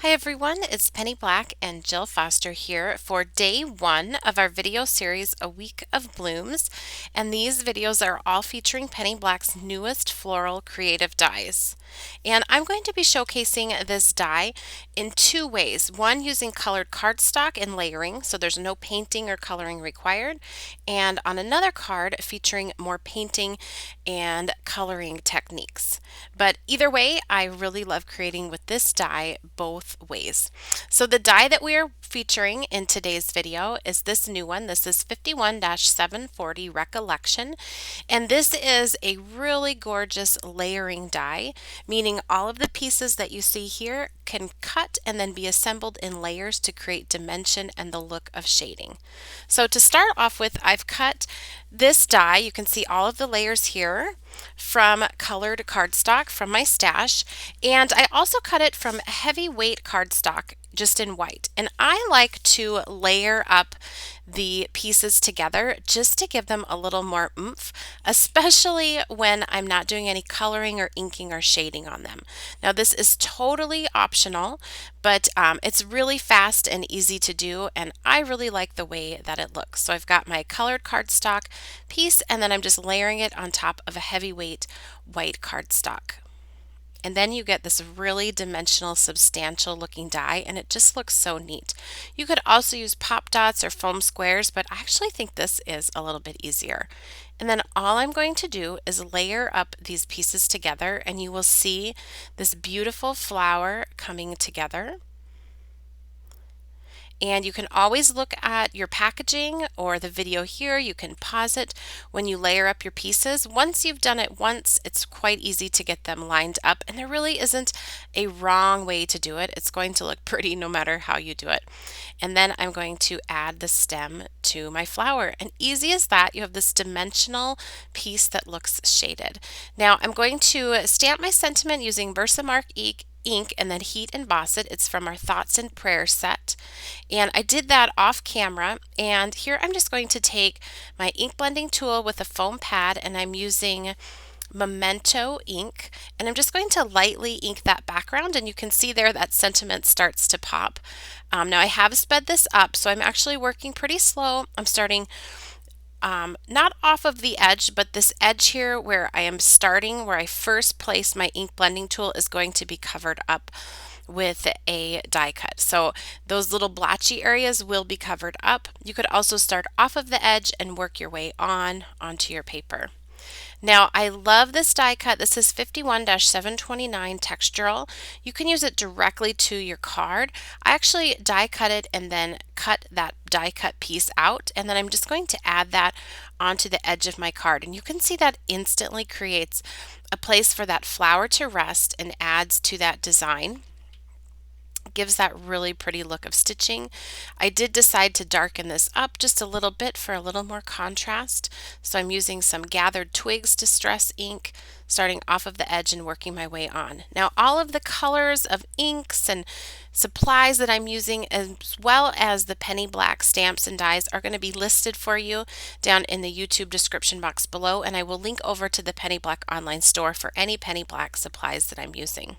Hi everyone, it's Penny Black and Jill Foster here for day one of our video series, A Week of Blooms. And these videos are all featuring Penny Black's newest floral creative dies. And I'm going to be showcasing this die in two ways. One, using colored cardstock and layering, so there's no painting or coloring required. And on another card, featuring more painting and coloring techniques. But either way, I really love creating with this die both ways. So the die that we are featuring in today's video is this new one. This is 51-740 Recollection, and this is a really gorgeous layering die, meaning all of the pieces that you see here can cut and then be assembled in layers to create dimension and the look of shading. So to start off with, I've cut this die. You can see all of the layers here from colored cardstock from my stash, and I also cut it from heavyweight cardstock just in white. And I like to layer up the pieces together just to give them a little more oomph, especially when I'm not doing any coloring or inking or shading on them. Now this is totally optional, but it's really fast and easy to do, and I really like the way that it looks. So I've got my colored cardstock piece, and then I'm just layering it on top of a heavyweight white cardstock. And then you get this really dimensional, substantial looking die, and it just looks so neat. You could also use pop dots or foam squares, but I actually think this is a little bit easier. And then all I'm going to do is layer up these pieces together, and you will see this beautiful flower coming together. And you can always look at your packaging or the video here. You can pause it when you layer up your pieces. Once you've done it once, it's quite easy to get them lined up, and there really isn't a wrong way to do it. It's going to look pretty no matter how you do it. And then I'm going to add the stem to my flower. And easy as that, you have this dimensional piece that looks shaded. Now I'm going to stamp my sentiment using VersaMark ink and then heat emboss it. It's from our Thoughts and Prayers set, and I did that off camera. And here I'm just going to take my ink blending tool with a foam pad, and I'm using Memento ink, and I'm just going to lightly ink that background, and you can see there that sentiment starts to pop. Now I have sped this up, so I'm actually working pretty slow. I'm starting not off of the edge, but this edge here where I am starting, where I first place my ink blending tool, is going to be covered up with a die cut. So those little blotchy areas will be covered up. You could also start off of the edge and work your way onto your paper. Now, I love this die cut. This is 51-729 textural. You can use it directly to your card. I actually die cut it and then cut that die cut piece out, and then I'm just going to add that onto the edge of my card. And you can see that instantly creates a place for that flower to rest and adds to that design. Gives that really pretty look of stitching. I did decide to darken this up just a little bit for a little more contrast. So I'm using some gathered twigs distress ink, starting off of the edge and working my way on. Now all of the colors of inks and supplies that I'm using, as well as the Penny Black stamps and dies, are going to be listed for you down in the YouTube description box below, and I will link over to the Penny Black online store for any Penny Black supplies that I'm using.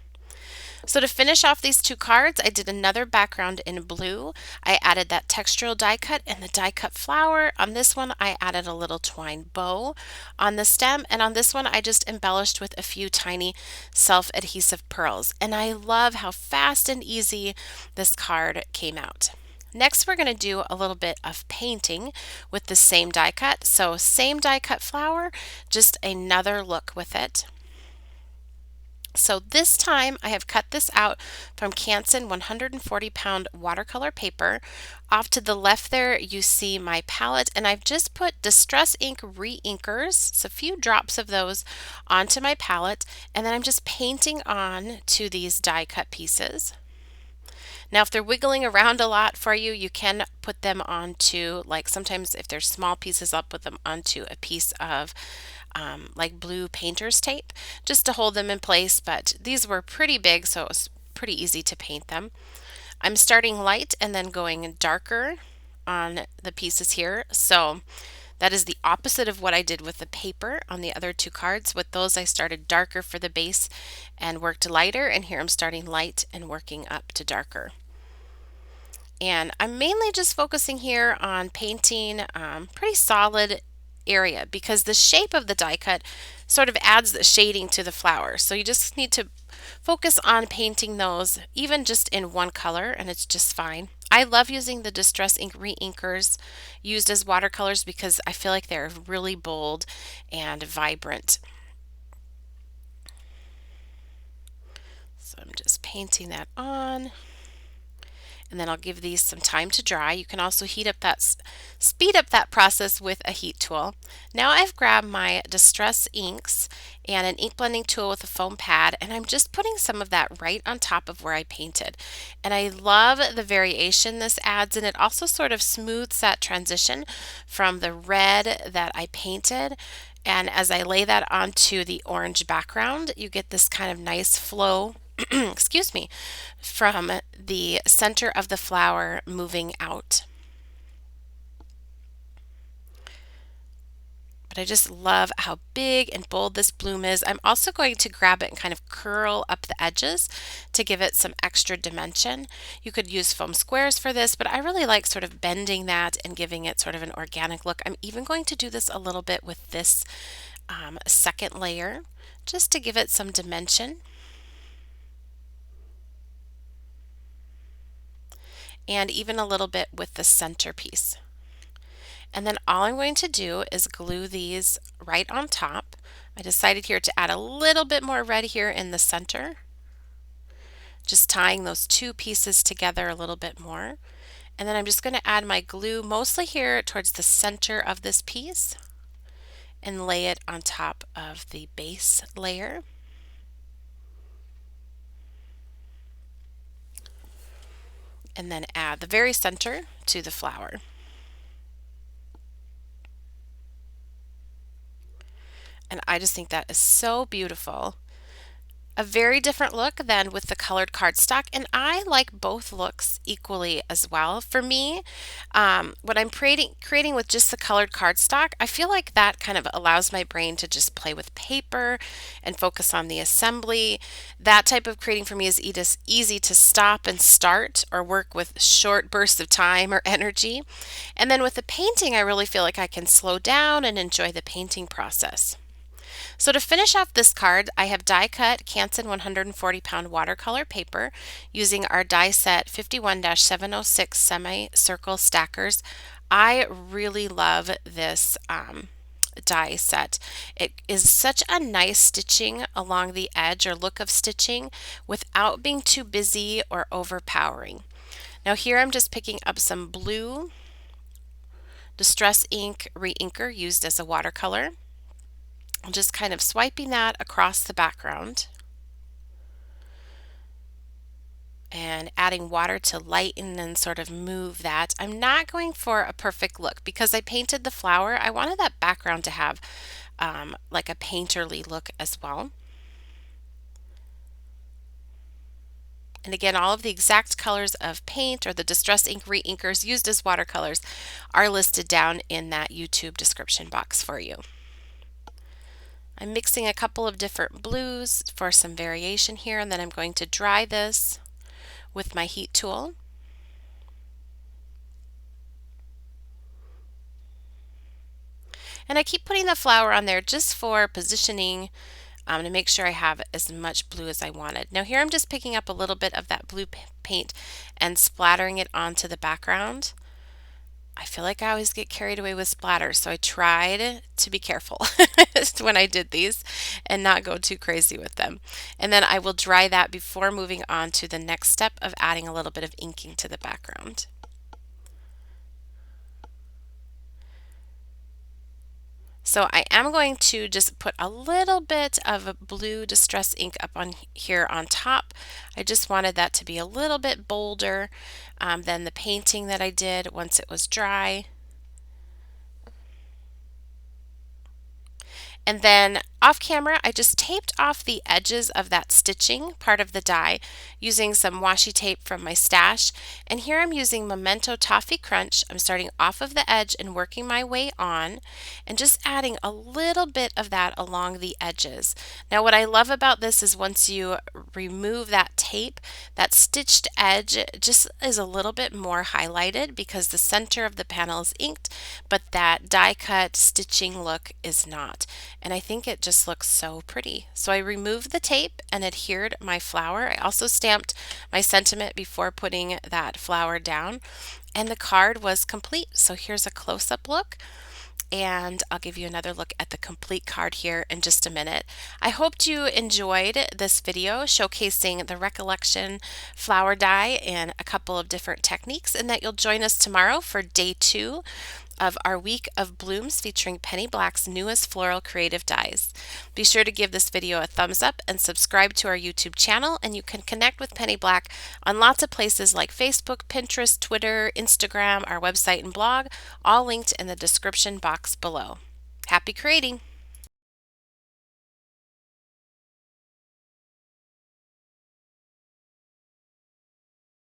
So to finish off these two cards, I did another background in blue. I added that textural die cut and the die cut flower. On this one, I added a little twine bow on the stem, and on this one, I just embellished with a few tiny self-adhesive pearls. And I love how fast and easy this card came out. Next, we're going to do a little bit of painting with the same die cut. So same die cut flower, just another look with it. So this time I have cut this out from Canson 140-pound watercolor paper. Off to the left there you see my palette, and I've just put Distress Ink Reinkers, so a few drops of those onto my palette, and then I'm just painting on to these die cut pieces. Now if they're wiggling around a lot for you, you can put them onto, like sometimes if they're small pieces, I'll put them onto a piece of like blue painter's tape just to hold them in place, but these were pretty big, so it was pretty easy to paint them. I'm starting light and then going darker on the pieces here. So That is the opposite of what I did with the paper on the other two cards. With those, I started darker for the base and worked lighter, and here I'm starting light and working up to darker. And I'm mainly just focusing here on painting pretty solid area because the shape of the die cut sort of adds the shading to the flower. So you just need to focus on painting those even just in one color, and it's just fine. I love using the Distress Ink Reinkers used as watercolors because I feel like they're really bold and vibrant. So I'm just painting that on. And then I'll give these some time to dry. You can also speed up that process with a heat tool. Now I've grabbed my Distress inks and an ink blending tool with a foam pad, and I'm just putting some of that right on top of where I painted. And I love the variation this adds, and it also sort of smooths that transition from the red that I painted. And as I lay that onto the orange background, you get this kind of nice flow excuse me, from the center of the flower moving out. But I just love how big and bold this bloom is. I'm also going to grab it and kind of curl up the edges to give it some extra dimension. You could use foam squares for this, but I really like sort of bending that and giving it sort of an organic look. I'm even going to do this a little bit with this second layer just to give it some dimension. And even a little bit with the centerpiece. And then all I'm going to do is glue these right on top. I decided here to add a little bit more red here in the center, just tying those two pieces together a little bit more. And then I'm just going to add my glue mostly here towards the center of this piece and lay it on top of the base layer. And then add the very center to the flower. And I just think that is so beautiful. A very different look than with the colored cardstock, and I like both looks equally as well. For me, when I'm creating with just the colored cardstock, I feel like that kind of allows my brain to just play with paper and focus on the assembly. That type of creating for me is easy to stop and start or work with short bursts of time or energy. And then with the painting, I really feel like I can slow down and enjoy the painting process. So to finish off this card, I have die cut Canson 140-pound watercolor paper using our die set 51-706 semicircle stackers. I really love this die set. It is such a nice stitching along the edge or look of stitching without being too busy or overpowering. Now here I'm just picking up some blue Distress Ink Reinker used as a watercolor. I'm just kind of swiping that across the background and adding water to lighten and sort of move that. I'm not going for a perfect look because I painted the flower. I wanted that background to have like a painterly look as well. And again, all of the exact colors of paint or the Distress Ink Reinkers used as watercolors are listed down in that YouTube description box for you. I'm mixing a couple of different blues for some variation here, and then I'm going to dry this with my heat tool. And I keep putting the flower on there just for positioning to make sure I have as much blue as I wanted. Now here I'm just picking up a little bit of that blue paint and splattering it onto the background. I feel like I always get carried away with splatters, so I tried to be careful when I did these and not go too crazy with them. And then I will dry that before moving on to the next step of adding a little bit of inking to the background. So I am going to just put a little bit of a blue Distress ink up on here on top. I just wanted that to be a little bit bolder than the painting that I did once it was dry. And then Off camera, I just taped off the edges of that stitching part of the die using some washi tape from my stash. And here I'm using Memento Toffee Crunch. I'm starting off of the edge and working my way on and just adding a little bit of that along the edges. Now what I love about this is once you remove that tape, that stitched edge just is a little bit more highlighted because the center of the panel is inked, but that die cut stitching look is not. And I think it just looks so pretty. So I removed the tape and adhered my flower. I also stamped my sentiment before putting that flower down, and the card was complete. So here's a close-up look, and I'll give you another look at the complete card here in just a minute. I hoped you enjoyed this video showcasing the Recollection flower die and a couple of different techniques, and that you'll join us tomorrow for day 2 of our week of blooms featuring Penny Black's newest floral creative dies. Be sure to give this video a thumbs up and subscribe to our YouTube channel, and you can connect with Penny Black on lots of places like Facebook, Pinterest, Twitter, Instagram, our website and blog, all linked in the description box below. Happy creating!